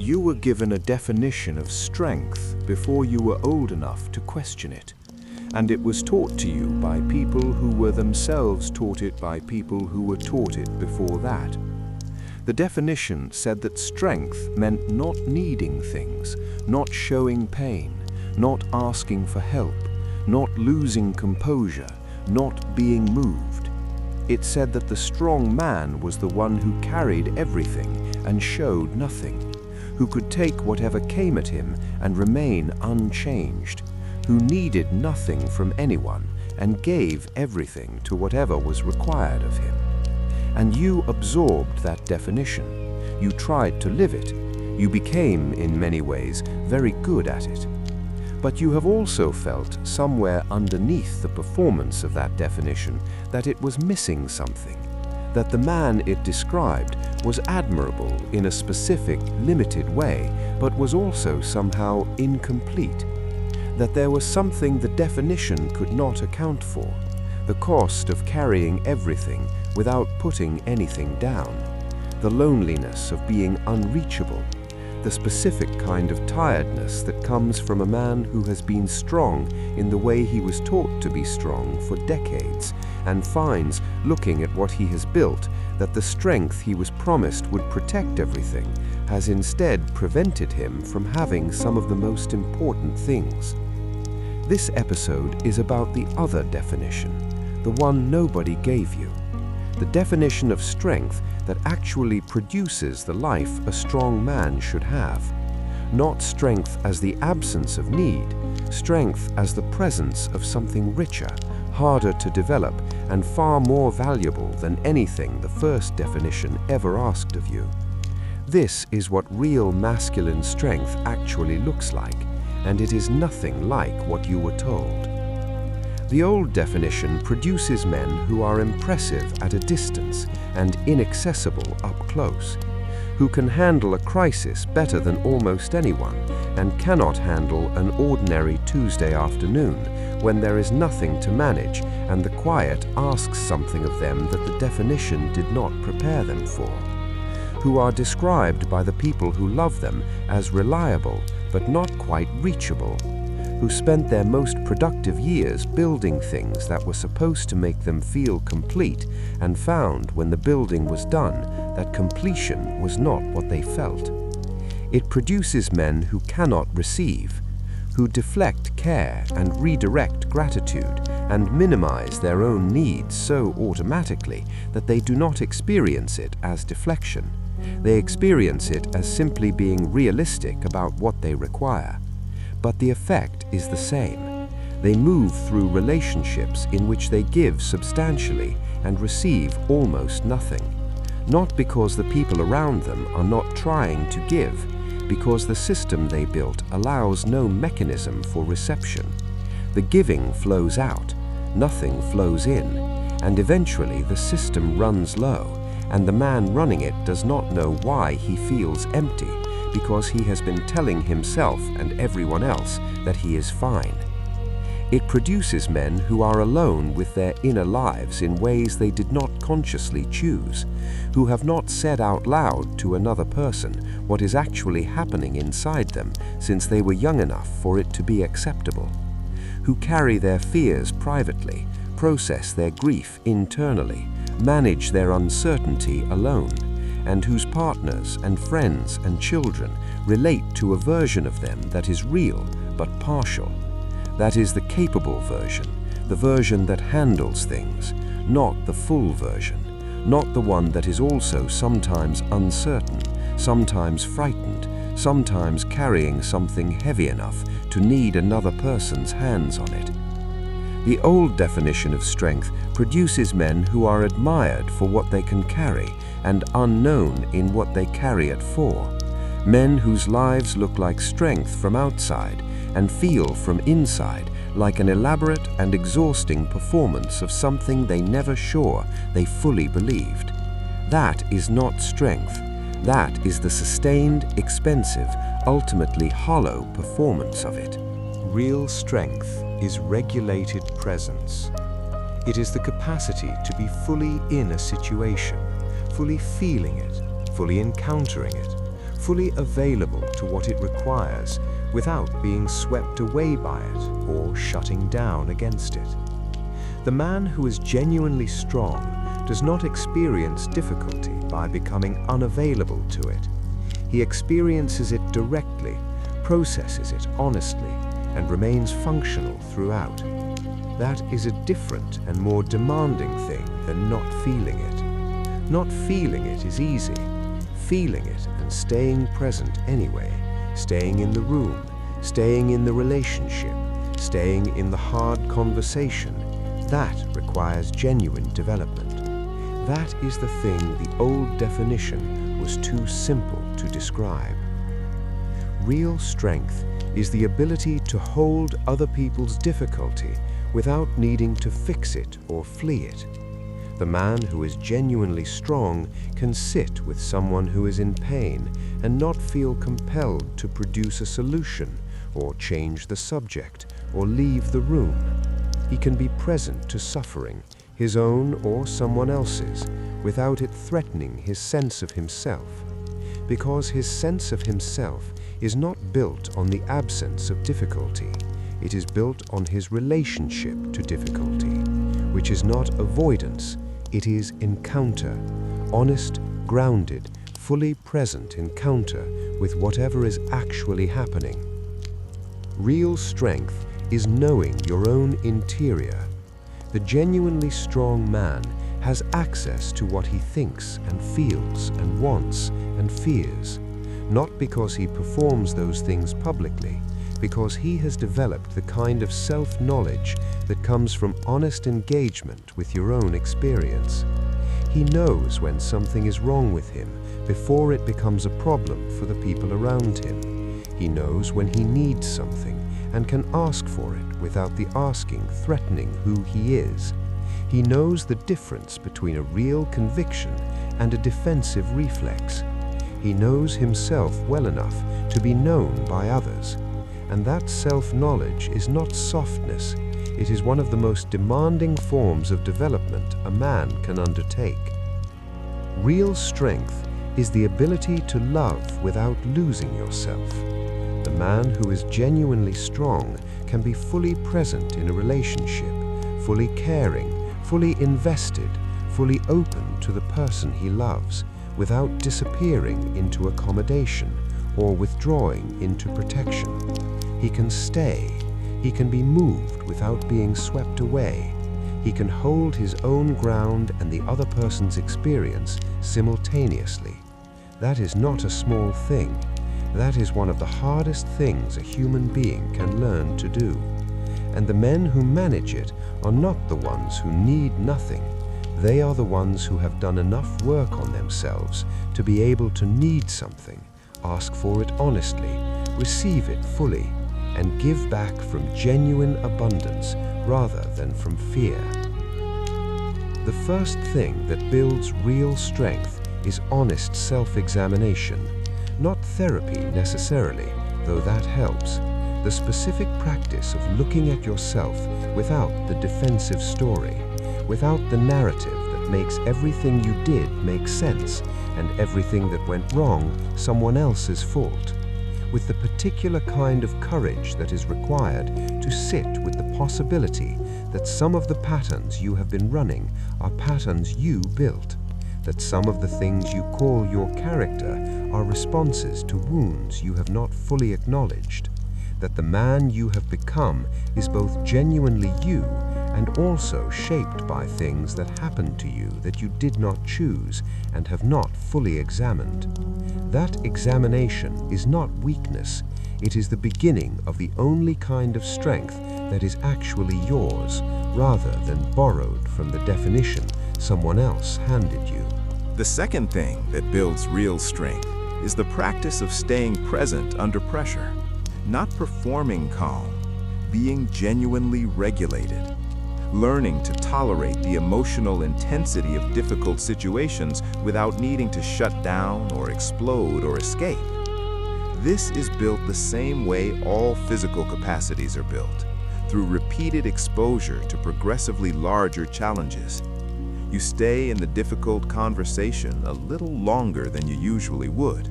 You were given a definition of strength before you were old enough to question it, and it was taught to you by people who were themselves taught it by people who were taught it before that. The definition said that strength meant not needing things, not showing pain, not asking for help, not losing composure, not being moved. It said that the strong man was the one who carried everything and showed nothing, who could take whatever came at him and remain unchanged, who needed nothing from anyone and gave everything to whatever was required of him. And you absorbed that definition. You tried to live it. You became, in many ways, very good at it. But you have also felt somewhere underneath the performance of that definition that it was missing something, that the man it described was admirable in a specific, limited way, but was also somehow incomplete, that there was something the definition could not account for, the cost of carrying everything without putting anything down, the loneliness of being unreachable, the specific kind of tiredness that comes from a man who has been strong in the way he was taught to be strong for decades, and finds, looking at what he has built, that the strength he was promised would protect everything has instead prevented him from having some of the most important things. This episode is about the other definition, the one nobody gave you, the definition of strength that actually produces the life a strong man should have. Not strength as the absence of need, strength as the presence of something richer, harder to develop, and far more valuable than anything the first definition ever asked of you. This is what real masculine strength actually looks like, and it is nothing like what you were told. The old definition produces men who are impressive at a distance and inaccessible up close, who can handle a crisis better than almost anyone and cannot handle an ordinary Tuesday afternoon when there is nothing to manage and the quiet asks something of them that the definition did not prepare them for, who are described by the people who love them as reliable but not quite reachable, who spent their most productive years building things that were supposed to make them feel complete and found when the building was done that completion was not what they felt. It produces men who cannot receive, who deflect care and redirect gratitude and minimize their own needs so automatically that they do not experience it as deflection. They experience it as simply being realistic about what they require. But the effect is the same. They move through relationships in which they give substantially and receive almost nothing, not because the people around them are not trying to give, because the system they built allows no mechanism for reception. The giving flows out, nothing flows in, and eventually the system runs low, and the man running it does not know why he feels empty, because he has been telling himself and everyone else that he is fine. It produces men who are alone with their inner lives in ways they did not consciously choose, who have not said out loud to another person what is actually happening inside them since they were young enough for it to be acceptable, who carry their fears privately, process their grief internally, manage their uncertainty alone, and whose partners and friends and children relate to a version of them that is real but partial. That is the capable version, the version that handles things, not the full version, not the one that is also sometimes uncertain, sometimes frightened, sometimes carrying something heavy enough to need another person's hands on it. The old definition of strength produces men who are admired for what they can carry and unknown in what they carry it for, men whose lives look like strength from outside and feel from inside like an elaborate and exhausting performance of something they never sure they fully believed. That is not strength. That is the sustained, expensive, ultimately hollow performance of it. Real strength is regulated presence. It is the capacity to be fully in a situation, fully feeling it, fully encountering it, fully available to what it requires without being swept away by it or shutting down against it. The man who is genuinely strong does not experience difficulty by becoming unavailable to it. He experiences it directly, processes it honestly, and remains functional throughout. That is a different and more demanding thing than not feeling it. Not feeling it is easy. Feeling it and staying present anyway, staying in the room, staying in the relationship, staying in the hard conversation, that requires genuine development. That is the thing the old definition was too simple to describe. Real strength is the ability to hold other people's difficulty without needing to fix it or flee it. The man who is genuinely strong can sit with someone who is in pain and not feel compelled to produce a solution or change the subject or leave the room. He can be present to suffering, his own or someone else's, without it threatening his sense of himself. Because his sense of himself is not built on the absence of difficulty. It is built on his relationship to difficulty, which is not avoidance, it is encounter, honest, grounded, fully present encounter with whatever is actually happening. Real strength is knowing your own interior. The genuinely strong man has access to what he thinks and feels and wants and fears, not because he performs those things publicly, because he has developed the kind of self-knowledge that comes from honest engagement with your own experience. He knows when something is wrong with him before it becomes a problem for the people around him. He knows when he needs something and can ask for it without the asking threatening who he is. He knows the difference between a real conviction and a defensive reflex. He knows himself well enough to be known by others. And that self-knowledge is not softness. It is one of the most demanding forms of development a man can undertake. Real strength is the ability to love without losing yourself. The man who is genuinely strong can be fully present in a relationship, fully caring, fully invested, fully open to the person he loves, without disappearing into accommodation or withdrawing into protection. He can stay. He can be moved without being swept away. He can hold his own ground and the other person's experience simultaneously. That is not a small thing. That is one of the hardest things a human being can learn to do. And the men who manage it are not the ones who need nothing. They are the ones who have done enough work on themselves to be able to need something, ask for it honestly, receive it fully, and give back from genuine abundance rather than from fear. The first thing that builds real strength is honest self-examination, not therapy necessarily, though that helps. The specific practice of looking at yourself without the defensive story, without the narrative that makes everything you did make sense and everything that went wrong someone else's fault, with the particular kind of courage that is required to sit with the possibility that some of the patterns you have been running are patterns you built, that some of the things you call your character are responses to wounds you have not fully acknowledged, that the man you have become is both genuinely you and also shaped by things that happened to you that you did not choose and have not fully examined. That examination is not weakness. It is the beginning of the only kind of strength that is actually yours, rather than borrowed from the definition someone else handed you. The second thing that builds real strength is the practice of staying present under pressure, not performing calm, being genuinely regulated, learning to tolerate the emotional intensity of difficult situations without needing to shut down or explode or escape. This is built the same way all physical capacities are built, through repeated exposure to progressively larger challenges. You stay in the difficult conversation a little longer than you usually would.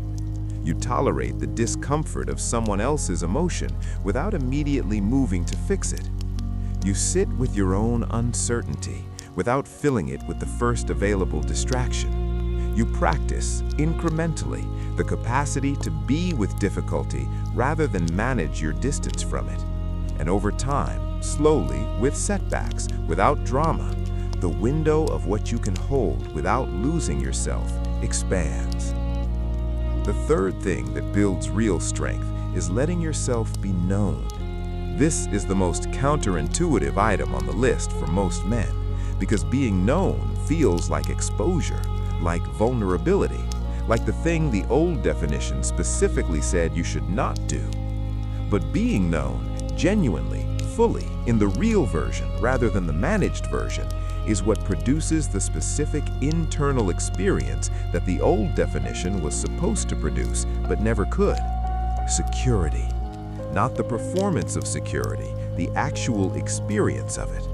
You tolerate the discomfort of someone else's emotion without immediately moving to fix it. You sit with your own uncertainty without filling it with the first available distraction. You practice, incrementally, the capacity to be with difficulty rather than manage your distance from it. And over time, slowly, with setbacks, without drama, the window of what you can hold without losing yourself expands. The third thing that builds real strength is letting yourself be known. This is the most counterintuitive item on the list for most men, because being known feels like exposure, like vulnerability, like the thing the old definition specifically said you should not do. But being known, genuinely, fully, in the real version rather than the managed version, is what produces the specific internal experience that the old definition was supposed to produce but never could. Security. Not the performance of security, the actual experience of it.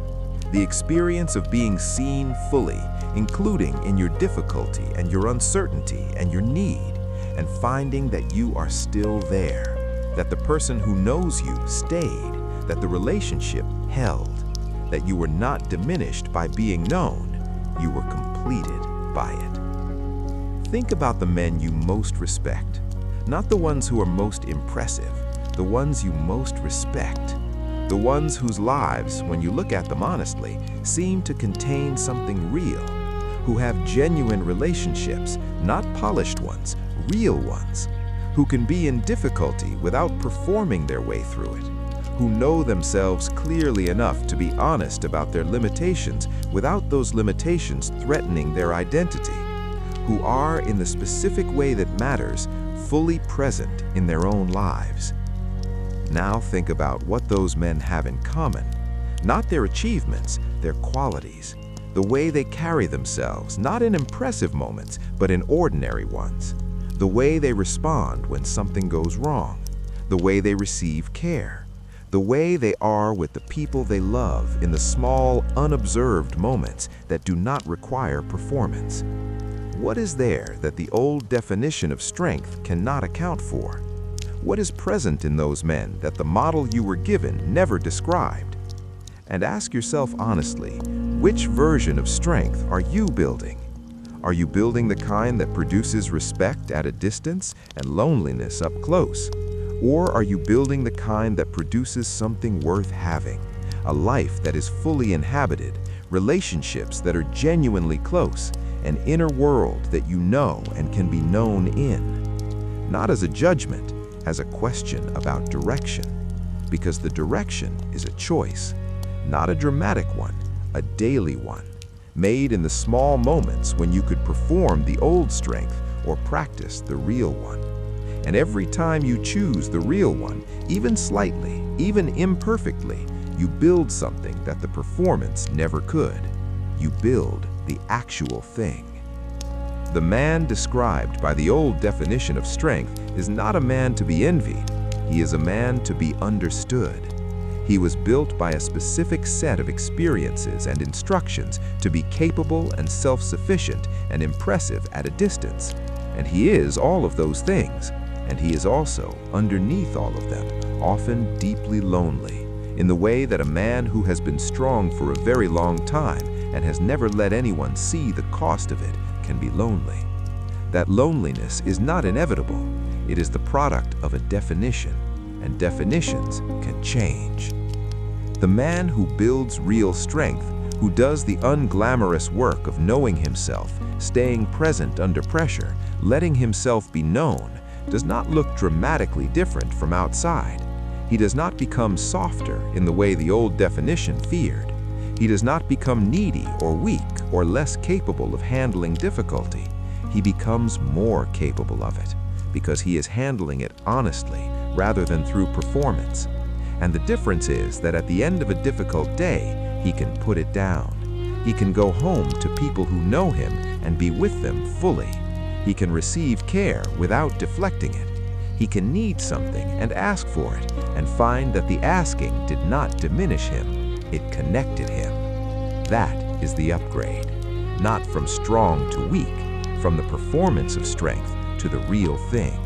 The experience of being seen fully, including in your difficulty and your uncertainty and your need, and finding that you are still there, that the person who knows you stayed, that the relationship held, that you were not diminished by being known, you were completed by it. Think about the men you most respect, not the ones who are most impressive, the ones you most respect, the ones whose lives, when you look at them honestly, seem to contain something real, who have genuine relationships, not polished ones, real ones, who can be in difficulty without performing their way through it, who know themselves clearly enough to be honest about their limitations without those limitations threatening their identity, who are, in the specific way that matters, fully present in their own lives. Now think about what those men have in common, not their achievements, their qualities, the way they carry themselves, not in impressive moments, but in ordinary ones, the way they respond when something goes wrong, the way they receive care, the way they are with the people they love in the small, unobserved moments that do not require performance. What is there that the old definition of strength cannot account for? What is present in those men that the model you were given never described? And ask yourself honestly, which version of strength are you building? Are you building the kind that produces respect at a distance and loneliness up close? Or are you building the kind that produces something worth having, a life that is fully inhabited, relationships that are genuinely close, an inner world that you know and can be known in? Not as a judgment, as a question about direction, because the direction is a choice, not a dramatic one, a daily one, made in the small moments when you could perform the old strength or practice the real one. And every time you choose the real one, even slightly, even imperfectly, you build something that the performance never could. You build the actual thing. The man described by the old definition of strength is not a man to be envied. He is a man to be understood. He was built by a specific set of experiences and instructions to be capable and self-sufficient and impressive at a distance. And he is all of those things. And he is also, underneath all of them, often deeply lonely, in the way that a man who has been strong for a very long time and has never let anyone see the cost of it can be lonely. That loneliness is not inevitable. It is the product of a definition, and definitions can change. The man who builds real strength, who does the unglamorous work of knowing himself, staying present under pressure, letting himself be known, does not look dramatically different from outside. He does not become softer in the way the old definition feared. He does not become needy or weak or less capable of handling difficulty. He becomes more capable of it because he is handling it honestly rather than through performance. And the difference is that at the end of a difficult day, he can put it down. He can go home to people who know him and be with them fully. He can receive care without deflecting it. He can need something and ask for it and find that the asking did not diminish him, it connected him. That is the upgrade. Not from strong to weak, from the performance of strength to the real thing.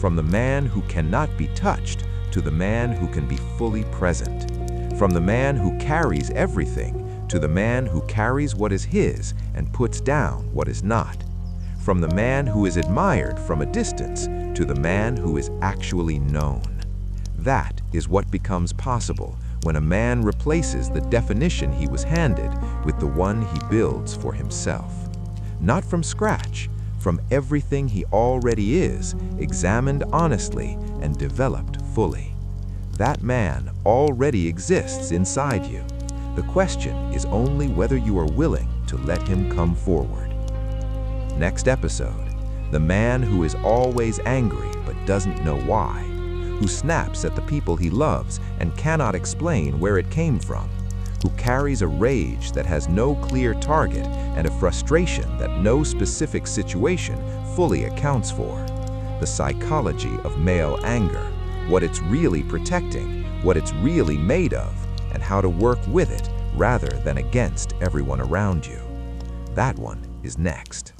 From the man who cannot be touched to the man who can be fully present. From the man who carries everything to the man who carries what is his and puts down what is not. From the man who is admired from a distance to the man who is actually known. That is what becomes possible when a man replaces the definition he was handed with the one he builds for himself. Not from scratch, from everything he already is, examined honestly and developed fully. That man already exists inside you. The question is only whether you are willing to let him come forward. Next episode, the man who is always angry but doesn't know why, who snaps at the people he loves and cannot explain where it came from, who carries a rage that has no clear target and a frustration that no specific situation fully accounts for. The psychology of male anger, what it's really protecting, what it's really made of, and how to work with it rather than against everyone around you. That one is next.